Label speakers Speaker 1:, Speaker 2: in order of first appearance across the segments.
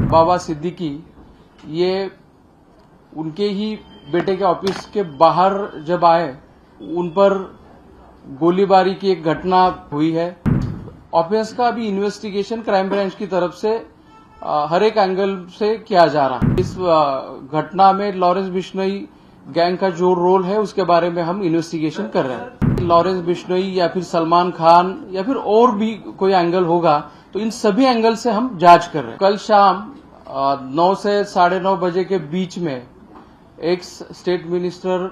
Speaker 1: बाबा सिद्दीकी ये उनके ही बेटे के ऑफिस के बाहर जब आए उन पर गोलीबारी की एक घटना हुई है। ऑफेंस का अभी इन्वेस्टिगेशन क्राइम ब्रांच की तरफ से हर एक एंगल से किया जा रहा है। इस घटना में लॉरेंस बिश्नोई गैंग का जो रोल है उसके बारे में हम इन्वेस्टिगेशन कर रहे हैं। लॉरेंस बिश्नोई या फिर सलमान खान या फिर और भी कोई एंगल होगा तो इन सभी एंगल से हम जांच कर रहे हैं। कल शाम 9 से 9:30 बजे के बीच में एक्स स्टेट मिनिस्टर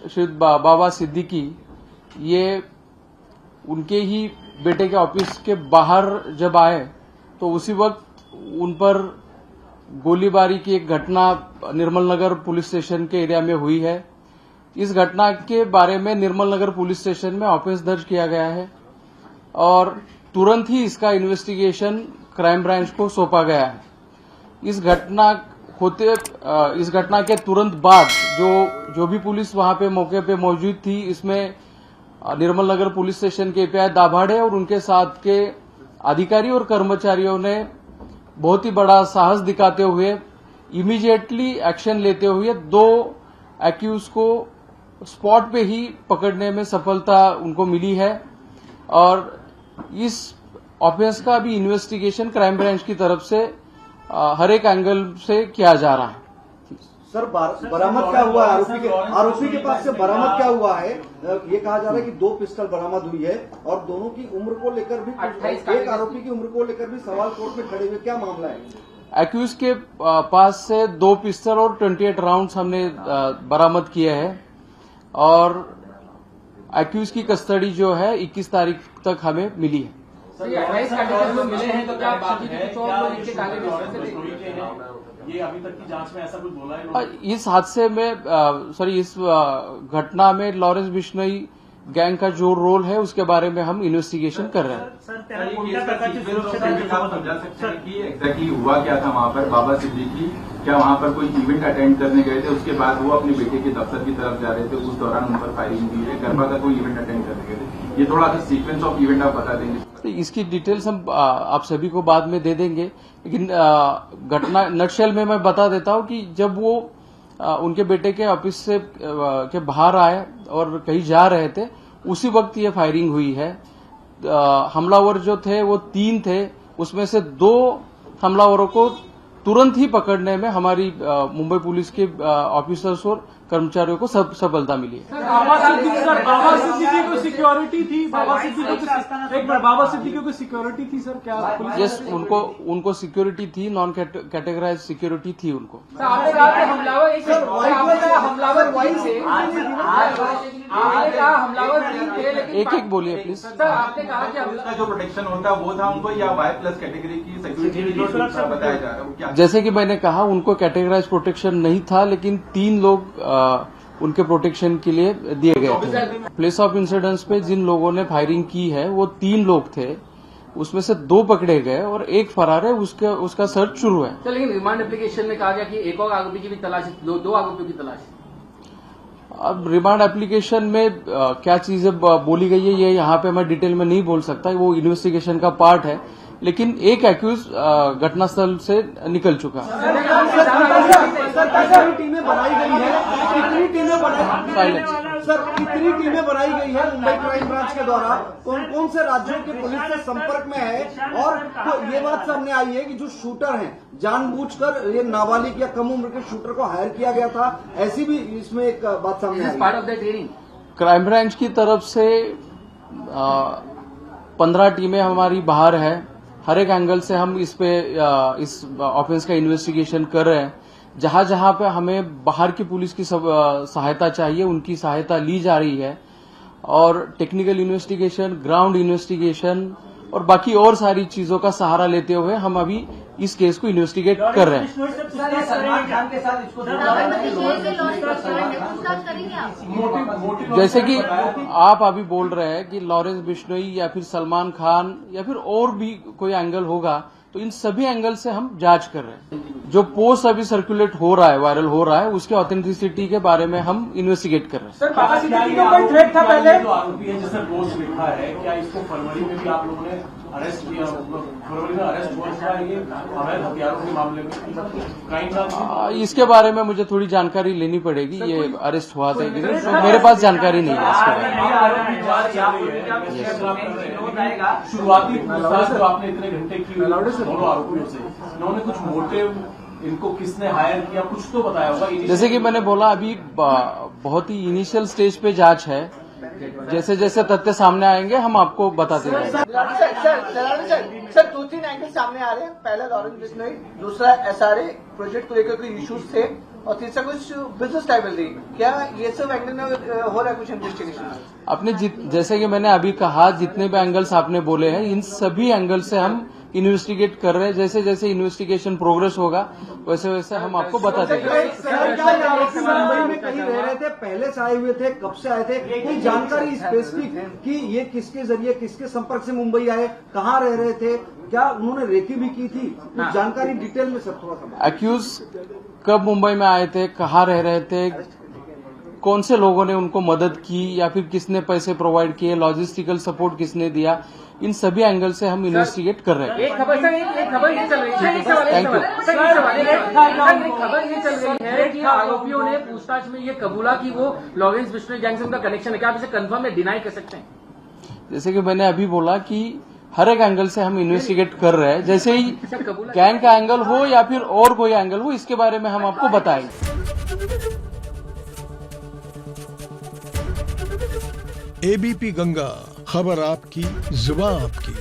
Speaker 1: श्री बाबा सिद्दीकी ये उनके ही बेटे के ऑफिस के बाहर जब आए तो उसी वक्त उन पर गोलीबारी की एक घटना निर्मल नगर पुलिस स्टेशन के एरिया में हुई है। इस घटना के बारे में निर्मल नगर पुलिस स्टेशन में ऑफेंस दर्ज किया गया है और तुरंत ही इसका इन्वेस्टिगेशन क्राइम ब्रांच को सौंपा गया है। इस घटना के तुरंत बाद जो भी पुलिस वहां पे मौके पे मौजूद थी, इसमें निर्मल नगर पुलिस स्टेशन के एपीआई दाभाड़े और उनके साथ के अधिकारी और कर्मचारियों ने बहुत ही बड़ा साहस दिखाते हुए इमीडिएटली एक्शन लेते हुए 2 एक्यूज को स्पॉट पे ही पकड़ने में सफलता उनको मिली है और इस ऑफेंस का अभी इन्वेस्टिगेशन क्राइम ब्रांच की तरफ से हर एक एंगल से किया जा रहा है।
Speaker 2: सर बरामद क्या हुआ है? आरोपी के पास से बरामद क्या हुआ है? ये कहा जा रहा है कि 2 पिस्टल बरामद हुई है और दोनों की उम्र को लेकर भी एक आरोपी की उम्र को लेकर भी सवाल कोर्ट में खड़े हुए, क्या मामला है?
Speaker 1: एक्यूज के पास से 2 पिस्टल और 28 राउंड्स हमने बरामद किए हैं और एक्यूज की कस्टडी जो है 21 तारीख तक हमें मिली है।
Speaker 3: मिले हैं तो क्या बात है? ये अभी तक की जांच में ऐसा कुछ बोला है?
Speaker 1: इस हादसे में इस घटना में लॉरेंस बिश्नोई गैंग का जो रोल है उसके बारे में हम इन्वेस्टिगेशन कर रहे हैं।
Speaker 4: एग्जैक्टली हुआ क्या था वहाँ पर? बाबा सिद्दीकी क्या वहाँ पर कोई इवेंट अटेंड करने गए थे, उसके बाद वो अपने बेटे के दफ्तर की तरफ जा रहे थे, उस दौरान उन पर फायरिंग हुई है? गरबा का कोई इवेंट अटेंड करने गए थे? ये थोड़ा सा सीक्वेंस ऑफ इवेंट आप बता देंगे?
Speaker 1: तो इसकी डिटेल्स हम आप सभी को बाद में दे देंगे, लेकिन घटना नटशेल में मैं बता देता हूं कि जब वो उनके बेटे के ऑफिस से के बाहर आए और कहीं जा रहे थे उसी वक्त ये फायरिंग हुई है। हमलावर जो थे वो 3 थे, उसमें से 2 हमलावरों को तुरंत ही पकड़ने में हमारी मुंबई पुलिस के ऑफिसर्स और कर्मचारियों को सफलता मिली है।
Speaker 3: बाबा सिद्दीकी को सिक्योरिटी थी? बाबा सिद्दीकी को सिक्योरिटी थी सर? क्या?
Speaker 1: यस, उनको सिक्योरिटी थी, नॉन कैटेगराइज सिक्योरिटी थी उनको।
Speaker 5: आपने कहा कि हमलावर वाइस है, आपने कहा हमलावर 3 थे, लेकिन
Speaker 1: एक बोलिए प्लीज।
Speaker 5: सर आपने कहा कि
Speaker 4: उसका जो प्रोटेक्शन होता है वो था उनको, या Y+ कैटेगरी की सिक्योरिटी बताया जा रहा है?
Speaker 1: जैसे कि मैंने कहा उनको कैटेगराइज प्रोटेक्शन नहीं था, लेकिन 3 लोग उनके प्रोटेक्शन के लिए दिए गए थे। प्लेस ऑफ इंसिडेंस पे जिन लोगों ने फायरिंग की है वो 3 लोग थे, उसमें से 2 पकड़े गए और 1 फरार है, उसका सर्च शुरू है।
Speaker 5: तो लेकिन रिमांड एप्लीकेशन में कहा गया कि एक और आरोपी की भी तलाश, 2 आरोपियों की तलाश।
Speaker 1: अब रिमांड एप्लीकेशन में क्या चीजें बोली गई है ये यहाँ पे मैं डिटेल में नहीं बोल सकता, वो इन्वेस्टिगेशन का पार्ट है, लेकिन एक एक्यूज घटनास्थल से निकल चुका है।
Speaker 2: टीमें बनाई गई है, कितनी टीमें बनाई गई है मुंबई क्राइम ब्रांच के द्वारा? कौन कौन से राज्यों के पुलिस से संपर्क में है? और तो ये बात सामने आई है कि जो शूटर हैं जानबूझकर ये नाबालिग या कम उम्र के शूटर को हायर किया गया था, ऐसी भी इसमें एक बात सामने आई है।
Speaker 5: Part of the training
Speaker 1: crime branch की तरफ से 15 टीमें हमारी बाहर है। हर एक एंगल से हम इस ऑफेंस का इन्वेस्टिगेशन कर रहे हैं। जहां जहां पे हमें बाहर की पुलिस की सहायता चाहिए उनकी सहायता ली जा रही है और टेक्निकल इन्वेस्टिगेशन, ग्राउंड इन्वेस्टिगेशन और बाकी और सारी चीजों का सहारा लेते हुए हम अभी इस केस को इन्वेस्टिगेट कर रहे हैं। जैसे कि आप अभी बोल रहे हैं कि लॉरेंस बिश्नोई या फिर सलमान खान या फिर और भी कोई एंगल होगा, तो इन सभी एंगल से हम जांच कर रहे हैं। जो पोस्ट अभी सर्कुलेट हो रहा है, वायरल हो रहा है, उसके ऑथेंटिसिटी के बारे में हम इन्वेस्टिगेट कर रहे हैं।
Speaker 3: सर बाबा सिद्दीकी को कोई थ्रेट था पहले? जो आरोपी है जिसने पोस्ट लिखा है, क्या इसको फरवरी में भी आप लोगों ने अरेस्ट किया, फरवरी में अरेस्ट हुआ था ये अवैध हथियारों के मामले में क्राइम ब्रांच।
Speaker 1: इसके बारे में मुझे थोड़ी जानकारी लेनी पड़ेगी, ये अरेस्ट हुआ था कि नहीं, तो मेरे पास जानकारी नहीं है इसके बारे में।
Speaker 3: शुरुआती पूछताछ जो आपने इतने घंटे की दोनों आरोपियों से, इन्होंने कुछ मोटिव, इनको किसने हायर किया, कुछ तो बताया होगा।
Speaker 1: जैसे कि मैंने बोला, अभी बहुत ही इनिशियल स्टेज पे जांच है, जैसे जैसे तथ्य सामने आएंगे हम आपको बताते रहेंगे।
Speaker 6: सर 2-3 एंगल सामने आ रहे हैं। पहला लॉरेंस बिश्नोई, दूसरा SRA प्रोजेक्ट को लेकर कोई इश्यूज थे, और तीसरा कुछ बिजनेस लाइबिलिटी। क्या ये सब एंगल में हो रहा है कुछ इन्वेस्टिगेशन?
Speaker 1: आपने जैसे कि मैंने अभी कहा, जितने भी एंगल्स आपने बोले हैं, इन सभी एंगल से हम इन्वेस्टिगेट कर रहे हैं। जैसे जैसे इन्वेस्टिगेशन प्रोग्रेस होगा वैसे वैसे हम आपको बताते रहेंगे।
Speaker 2: सर, क्या ये आरोपी मुंबई में कहीं रह रहे थे, पहले से आए हुए थे, कब से आए थे, कोई जानकारी स्पेसिफिक कि ये किसके जरिए, किसके संपर्क से मुंबई आए, कहाँ रह रहे थे, क्या उन्होंने रेकी भी की थी, कुछ जानकारी डिटेल में सर थोड़ा सा।
Speaker 1: एक्यूज कब मुंबई में आए थे, कहाँ रह रहे थे, कौन से लोगों ने उनको मदद की या फिर किसने पैसे प्रोवाइड किए, लॉजिस्टिकल सपोर्ट किसने दिया, इन सभी एंगल से हम इन्वेस्टिगेट कर रहे हैं।
Speaker 5: एक खबर सर, एक खबर ये चल रही है, एक खबर ये चल रही है कि आरोपियों ने पूछताछ में ये कबूला कि वो लॉरेंस बिश्नोई गैंग से उनका कनेक्शन है। क्या आप इसे कंफर्म या डिनाई कर सकते हैं?
Speaker 1: जैसे कि मैंने अभी बोला कि हर एक एंगल से हम इन्वेस्टिगेट कर रहे हैं, जैसे ही गैंग का एंगल हो या फिर और कोई एंगल हो, इसके बारे में हम आपको बताएंगे।
Speaker 7: ABP गंगा, खबर आपकी, जुबान आपकी।